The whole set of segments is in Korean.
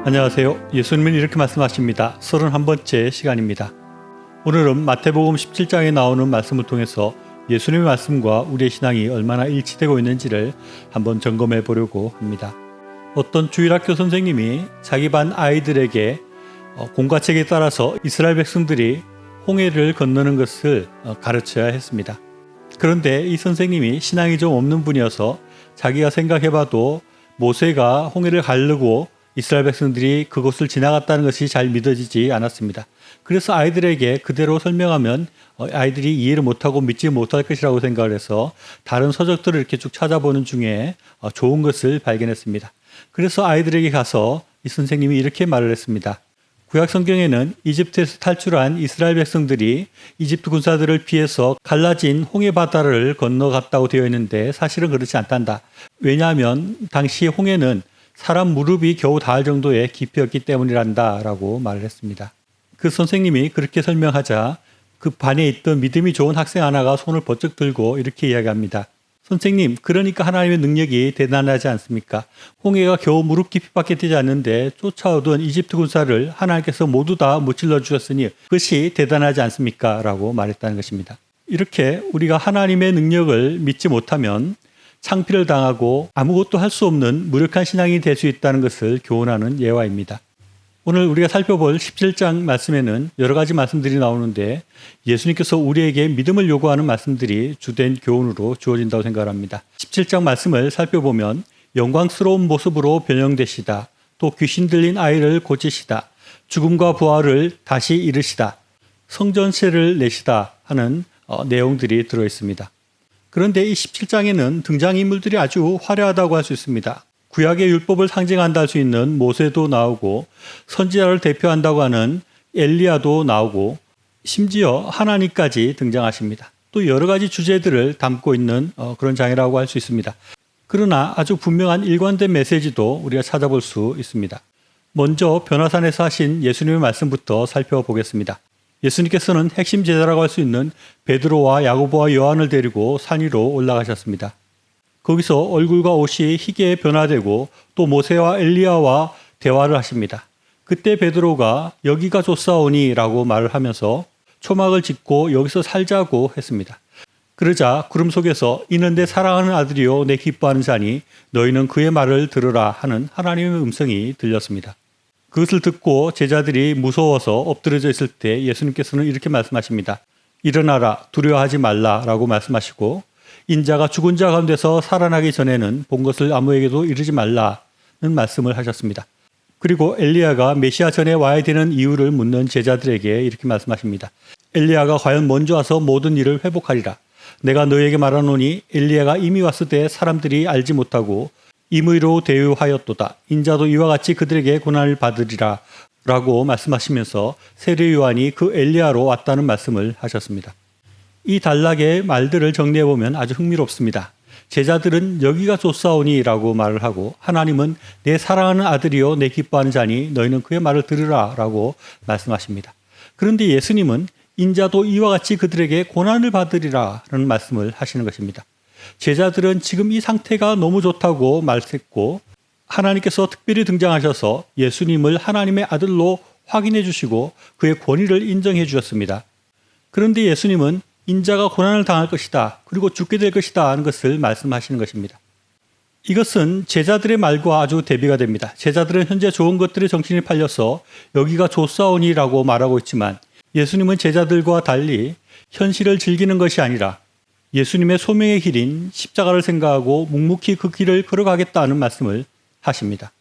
안녕하세요. 예수님은 이렇게 말씀하십니다. 31번째 시간입니다. 오늘은 마태복음 17장에 나오는 말씀을 통해서 예수님의 말씀과 우리의 신앙이 얼마나 일치되고 있는지를 한번 점검해 보려고 합니다. 어떤 주일학교 선생님이 자기 반 아이들에게 공과책에 따라서 이스라엘 백성들이 홍해를 건너는 것을 가르쳐야 했습니다. 그런데 이 선생님이 신앙이 좀 없는 분이어서 자기가 생각해봐도 모세가 홍해를 가르고 이스라엘 백성들이 그곳을 지나갔다는 것이 잘 믿어지지 않았습니다. 그래서 아이들에게 그대로 설명하면 아이들이 이해를 못하고 믿지 못할 것이라고 생각을 해서 다른 서적들을 이렇게 쭉 찾아보는 중에 좋은 것을 발견했습니다. 그래서 아이들에게 가서 이 선생님이 이렇게 말을 했습니다. 구약 성경에는 이집트에서 탈출한 이스라엘 백성들이 이집트 군사들을 피해서 갈라진 홍해 바다를 건너갔다고 되어 있는데 사실은 그렇지 않단다. 왜냐하면 당시 홍해는 사람 무릎이 겨우 닿을 정도의 깊이였기 때문이란다 라고 말을 했습니다. 그 선생님이 그렇게 설명하자 그 반에 있던 믿음이 좋은 학생 하나가 손을 번쩍 들고 이렇게 이야기합니다. 선생님, 그러니까 하나님의 능력이 대단하지 않습니까? 홍해가 겨우 무릎 깊이밖에 되지 않는데 쫓아오던 이집트 군사를 하나님께서 모두 다 무찔러 주셨으니 그것이 대단하지 않습니까? 라고 말했다는 것입니다. 이렇게 우리가 하나님의 능력을 믿지 못하면 창피를 당하고 아무것도 할 수 없는 무력한 신앙이 될 수 있다는 것을 교훈하는 예화입니다. 오늘 우리가 살펴볼 17장 말씀에는 여러 가지 말씀들이 나오는데 예수님께서 우리에게 믿음을 요구하는 말씀들이 주된 교훈으로 주어진다고 생각합니다. 17장 말씀을 살펴보면 영광스러운 모습으로 변형되시다. 또 귀신 들린 아이를 고치시다. 죽음과 부활을 다시 이르시다. 성전세를 내시다 하는 내용들이 들어있습니다. 그런데 이 17장에는 등장인물들이 아주 화려하다고 할 수 있습니다. 구약의 율법을 상징한다 할 수 있는 모세도 나오고 선지자를 대표한다고 하는 엘리야도 나오고 심지어 하나님까지 등장하십니다. 또 여러 가지 주제들을 담고 있는 그런 장이라고 할 수 있습니다. 그러나 아주 분명한 일관된 메시지도 우리가 찾아볼 수 있습니다. 먼저 변화산에서 하신 예수님의 말씀부터 살펴보겠습니다. 예수님께서는 핵심 제자라고 할 수 있는 베드로와 야고보와 요한을 데리고 산 위로 올라가셨습니다. 거기서 얼굴과 옷이 희게 변화되고 또 모세와 엘리야와 대화를 하십니다. 그때 베드로가 여기가 좋사오니 라고 말을 하면서 초막을 짓고 여기서 살자고 했습니다. 그러자 구름 속에서 이는 내 사랑하는 아들이요 내 기뻐하는 자니 너희는 그의 말을 들으라 하는 하나님의 음성이 들렸습니다. 그것을 듣고 제자들이 무서워서 엎드려져 있을 때 예수님께서는 이렇게 말씀하십니다. 일어나라 두려워하지 말라 라고 말씀하시고 인자가 죽은 자 가운데서 살아나기 전에는 본 것을 아무에게도 이르지 말라는 말씀을 하셨습니다. 그리고 엘리야가 메시아 전에 와야 되는 이유를 묻는 제자들에게 이렇게 말씀하십니다. 엘리야가 과연 먼저 와서 모든 일을 회복하리라. 내가 너희에게 말하노니 엘리야가 이미 왔을 때 사람들이 알지 못하고 임의로 대우하였도다. 인자도 이와 같이 그들에게 고난을 받으리라 라고 말씀하시면서 세례 요한이 그 엘리야로 왔다는 말씀을 하셨습니다. 이 단락의 말들을 정리해보면 아주 흥미롭습니다. 제자들은 여기가 좋사오니 라고 말을 하고 하나님은 내 사랑하는 아들이요 내 기뻐하는 자니 너희는 그의 말을 들으라 라고 말씀하십니다. 그런데 예수님은 인자도 이와 같이 그들에게 고난을 받으리라 라는 말씀을 하시는 것입니다. 제자들은 지금 이 상태가 너무 좋다고 말했고 하나님께서 특별히 등장하셔서 예수님을 하나님의 아들로 확인해 주시고 그의 권위를 인정해 주셨습니다. 그런데 예수님은 인자가 고난을 당할 것이다. 그리고 죽게 될 것이다 하는 것을 말씀하시는 것입니다. 이것은 제자들의 말과 아주 대비가 됩니다. 제자들은 현재 좋은 것들에 정신이 팔려서 여기가 좋사오니라고 말하고 있지만 예수님은 제자들과 달리 현실을 즐기는 것이 아니라 예수님의 소명의 길인 십자가를 생각하고 묵묵히 그 길을 걸어가겠다는 말씀을 하십니다.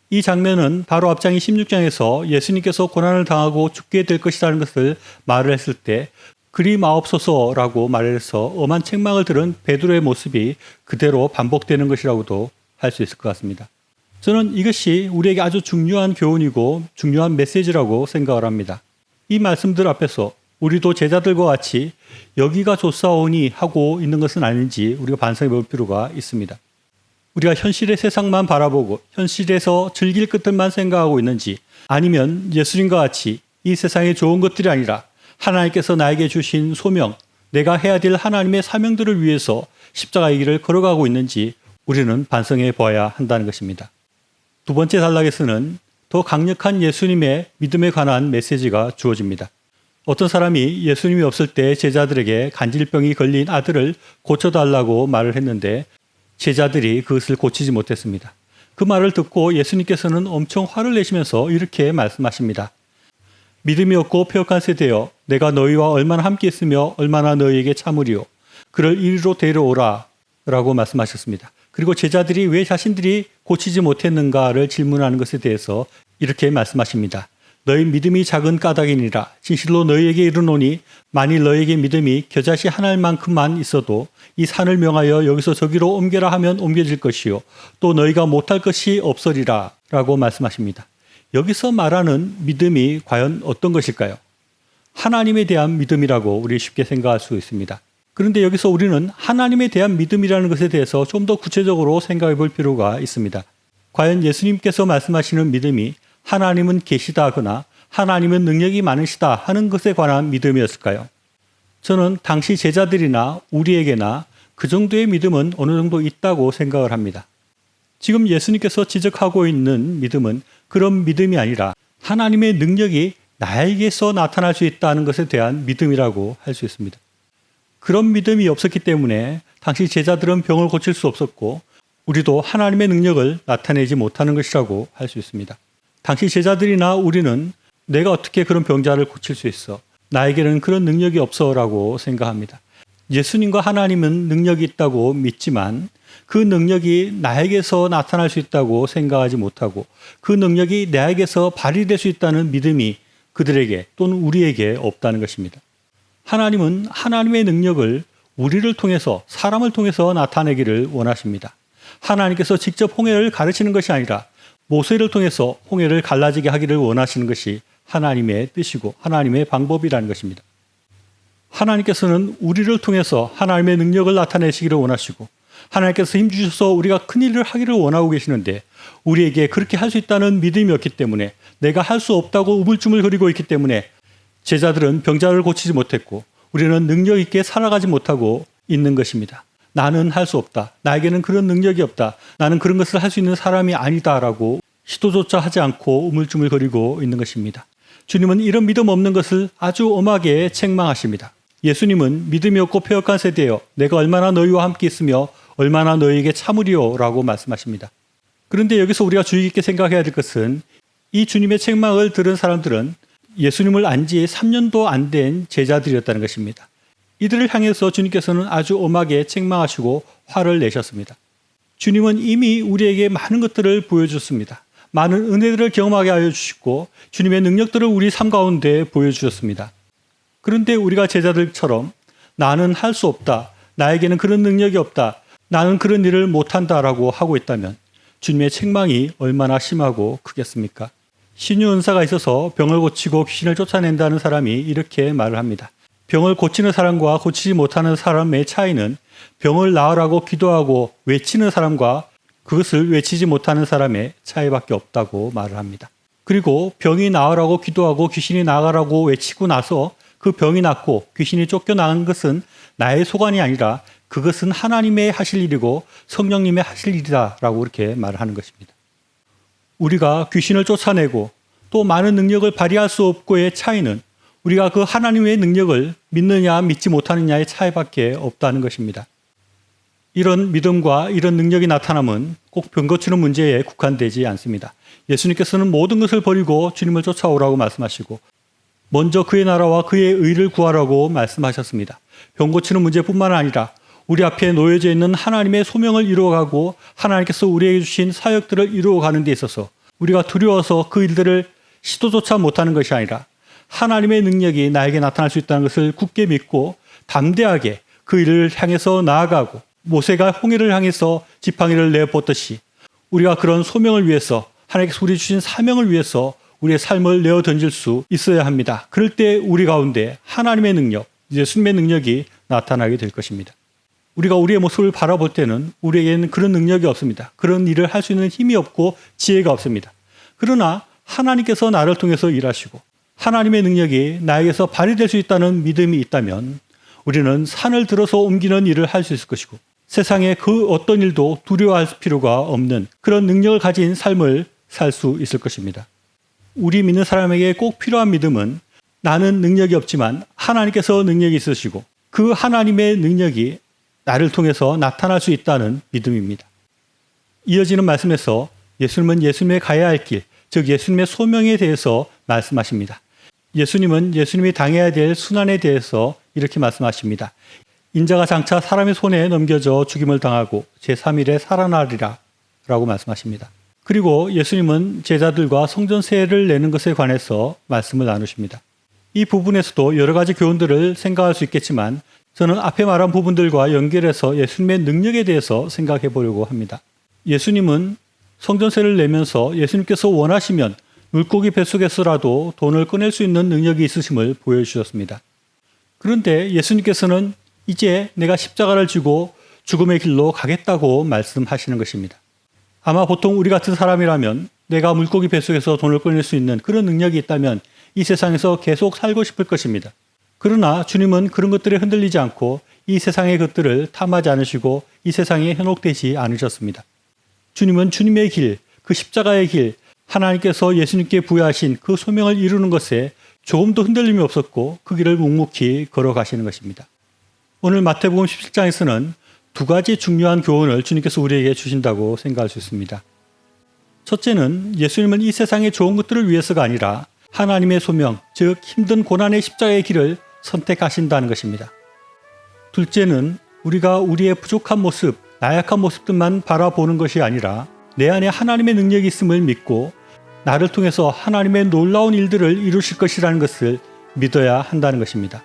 이 장면은 바로 앞장인 16장에서 예수님께서 고난을 당하고 죽게 될 것이라는 것을 말을 했을 때 그리 마옵소서라고 말해서 엄한 책망을 들은 베드로의 모습이 그대로 반복되는 것이라고도 할 수 있을 것 같습니다. 저는 이것이 우리에게 아주 중요한 교훈이고 중요한 메시지라고 생각을 합니다. 이 말씀들 앞에서 우리도 제자들과 같이 여기가 좋사오니 하고 있는 것은 아닌지 우리가 반성해 볼 필요가 있습니다. 우리가 현실의 세상만 바라보고 현실에서 즐길 것들만 생각하고 있는지 아니면 예수님과 같이 이 세상에 좋은 것들이 아니라 하나님께서 나에게 주신 소명, 내가 해야 될 하나님의 사명들을 위해서 십자가의 길을 걸어가고 있는지 우리는 반성해 보아야 한다는 것입니다. 두 번째 단락에서는 더 강력한 예수님의 믿음에 관한 메시지가 주어집니다. 어떤 사람이 예수님이 없을 때 제자들에게 간질병이 걸린 아들을 고쳐달라고 말을 했는데 제자들이 그것을 고치지 못했습니다. 그 말을 듣고 예수님께서는 엄청 화를 내시면서 이렇게 말씀하십니다. 믿음이 없고 패역한 세대여, 내가 너희와 얼마나 함께 있으며 얼마나 너희에게 참으리요. 그를 이리로 데려오라 라고 말씀하셨습니다. 그리고 제자들이 왜 자신들이 고치지 못했는가를 질문하는 것에 대해서 이렇게 말씀하십니다. 너희 믿음이 작은 까닭이니라. 진실로 너희에게 이르노니 만일 너희에게 믿음이 겨자씨 한 알만큼만 있어도 이 산을 명하여 여기서 저기로 옮겨라 하면 옮겨질 것이요 또 너희가 못할 것이 없으리라 라고 말씀하십니다. 여기서 말하는 믿음이 과연 어떤 것일까요? 하나님에 대한 믿음이라고 우리 쉽게 생각할 수 있습니다. 그런데 여기서 우리는 하나님에 대한 믿음이라는 것에 대해서 좀 더 구체적으로 생각해 볼 필요가 있습니다. 과연 예수님께서 말씀하시는 믿음이 하나님은 계시다 하거나 하나님은 능력이 많으시다 하는 것에 관한 믿음이었을까요? 저는 당시 제자들이나 우리에게나 그 정도의 믿음은 어느 정도 있다고 생각을 합니다. 지금 예수님께서 지적하고 있는 믿음은 그런 믿음이 아니라 하나님의 능력이 나에게서 나타날 수 있다는 것에 대한 믿음이라고 할 수 있습니다. 그런 믿음이 없었기 때문에 당시 제자들은 병을 고칠 수 없었고 우리도 하나님의 능력을 나타내지 못하는 것이라고 할 수 있습니다. 당시 제자들이나 우리는 내가 어떻게 그런 병자를 고칠 수 있어? 나에게는 그런 능력이 없어 라고 생각합니다. 예수님과 하나님은 능력이 있다고 믿지만 그 능력이 나에게서 나타날 수 있다고 생각하지 못하고 그 능력이 나에게서 발휘될 수 있다는 믿음이 그들에게 또는 우리에게 없다는 것입니다. 하나님은 하나님의 능력을 우리를 통해서 사람을 통해서 나타내기를 원하십니다. 하나님께서 직접 홍해를 가르치는 것이 아니라 모세를 통해서 홍해를 갈라지게 하기를 원하시는 것이 하나님의 뜻이고 하나님의 방법이라는 것입니다. 하나님께서는 우리를 통해서 하나님의 능력을 나타내시기를 원하시고 하나님께서 힘주셔서 우리가 큰 일을 하기를 원하고 계시는데 우리에게 그렇게 할 수 있다는 믿음이 없기 때문에 내가 할 수 없다고 우물쭈물거리고 있기 때문에 제자들은 병자를 고치지 못했고 우리는 능력 있게 살아가지 못하고 있는 것입니다. 나는 할 수 없다. 나에게는 그런 능력이 없다. 나는 그런 것을 할 수 있는 사람이 아니다라고 시도조차 하지 않고 우물쭈물거리고 있는 것입니다. 주님은 이런 믿음 없는 것을 아주 엄하게 책망하십니다. 예수님은 믿음이 없고 패역한 세대여 내가 얼마나 너희와 함께 있으며 얼마나 너희에게 참으리요 라고 말씀하십니다. 그런데 여기서 우리가 주의 깊게 생각해야 될 것은 이 주님의 책망을 들은 사람들은 예수님을 안 지 3년도 안 된 제자들이었다는 것입니다. 이들을 향해서 주님께서는 아주 엄하게 책망하시고 화를 내셨습니다. 주님은 이미 우리에게 많은 것들을 보여주셨습니다. 많은 은혜들을 경험하게 하여 주시고 주님의 능력들을 우리 삶 가운데 보여주셨습니다. 그런데 우리가 제자들처럼 나는 할 수 없다. 나에게는 그런 능력이 없다. 나는 그런 일을 못한다라고 하고 있다면 주님의 책망이 얼마나 심하고 크겠습니까? 신유 은사가 있어서 병을 고치고 귀신을 쫓아낸다는 사람이 이렇게 말을 합니다. 병을 고치는 사람과 고치지 못하는 사람의 차이는 병을 나으라고 기도하고 외치는 사람과 그것을 외치지 못하는 사람의 차이밖에 없다고 말을 합니다. 그리고 병이 나으라고 기도하고 귀신이 나가라고 외치고 나서 그 병이 낫고 귀신이 쫓겨나간 것은 나의 소관이 아니라 그것은 하나님의 하실 일이고 성령님의 하실 일이다라고 이렇게 말을 하는 것입니다. 우리가 귀신을 쫓아내고 또 많은 능력을 발휘할 수 없고의 차이는 우리가 그 하나님의 능력을 믿느냐 믿지 못하느냐의 차이밖에 없다는 것입니다. 이런 믿음과 이런 능력이 나타남은 꼭 병 고치는 문제에 국한되지 않습니다. 예수님께서는 모든 것을 버리고 주님을 쫓아오라고 말씀하시고 먼저 그의 나라와 그의 의를 구하라고 말씀하셨습니다. 병 고치는 문제뿐만 아니라 우리 앞에 놓여져 있는 하나님의 소명을 이루어가고 하나님께서 우리에게 주신 사역들을 이루어가는 데 있어서 우리가 두려워서 그 일들을 시도조차 못하는 것이 아니라 하나님의 능력이 나에게 나타날 수 있다는 것을 굳게 믿고 담대하게 그 일을 향해서 나아가고 모세가 홍해를 향해서 지팡이를 내뻗듯이 우리가 그런 소명을 위해서 하나님께서 우리 주신 사명을 위해서 우리의 삶을 내어 던질 수 있어야 합니다. 그럴 때 우리 가운데 하나님의 능력, 예수님의 능력이 나타나게 될 것입니다. 우리가 우리의 모습을 바라볼 때는 우리에게는 그런 능력이 없습니다. 그런 일을 할 수 있는 힘이 없고 지혜가 없습니다. 그러나 하나님께서 나를 통해서 일하시고 하나님의 능력이 나에게서 발휘될 수 있다는 믿음이 있다면 우리는 산을 들어서 옮기는 일을 할 수 있을 것이고 세상에 그 어떤 일도 두려워할 필요가 없는 그런 능력을 가진 삶을 살 수 있을 것입니다. 우리 믿는 사람에게 꼭 필요한 믿음은 나는 능력이 없지만 하나님께서 능력이 있으시고 그 하나님의 능력이 나를 통해서 나타날 수 있다는 믿음입니다. 이어지는 말씀에서 예수님은 예수님의 가야 할 길, 즉 예수님의 소명에 대해서 말씀하십니다. 예수님은 예수님이 당해야 될 순환에 대해서 이렇게 말씀하십니다. 인자가 장차 사람의 손에 넘겨져 죽임을 당하고 제3일에 살아나리라 라고 말씀하십니다. 그리고 예수님은 제자들과 성전 세례를 내는 것에 관해서 말씀을 나누십니다. 이 부분에서도 여러 가지 교훈들을 생각할 수 있겠지만 저는 앞에 말한 부분들과 연결해서 예수님의 능력에 대해서 생각해 보려고 합니다. 예수님은 성전 세례를 내면서 예수님께서 원하시면 물고기 뱃속에서라도 돈을 꺼낼 수 있는 능력이 있으심을 보여주셨습니다. 그런데 예수님께서는 이제 내가 십자가를 지고 죽음의 길로 가겠다고 말씀하시는 것입니다. 아마 보통 우리 같은 사람이라면 내가 물고기 뱃속에서 돈을 꺼낼 수 있는 그런 능력이 있다면 이 세상에서 계속 살고 싶을 것입니다. 그러나 주님은 그런 것들에 흔들리지 않고 이 세상의 것들을 탐하지 않으시고 이 세상에 현혹되지 않으셨습니다. 주님은 주님의 길, 그 십자가의 길, 하나님께서 예수님께 부여하신 그 소명을 이루는 것에 조금도 흔들림이 없었고 그 길을 묵묵히 걸어가시는 것입니다. 오늘 마태복음 17장에서는 두 가지 중요한 교훈을 주님께서 우리에게 주신다고 생각할 수 있습니다. 첫째는 예수님은 이 세상의 좋은 것들을 위해서가 아니라 하나님의 소명, 즉 힘든 고난의 십자가의 길을 선택하신다는 것입니다. 둘째는 우리가 우리의 부족한 모습, 나약한 모습들만 바라보는 것이 아니라 내 안에 하나님의 능력이 있음을 믿고 나를 통해서 하나님의 놀라운 일들을 이루실 것이라는 것을 믿어야 한다는 것입니다.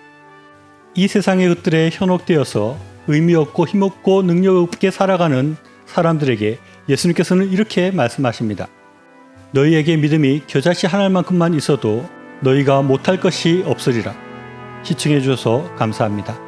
이 세상의 것들에 현혹되어서 의미 없고 힘없고 능력 없게 살아가는 사람들에게 예수님께서는 이렇게 말씀하십니다. 너희에게 믿음이 겨자씨 하나만큼만 있어도 너희가 못할 것이 없으리라. 시청해 주셔서 감사합니다.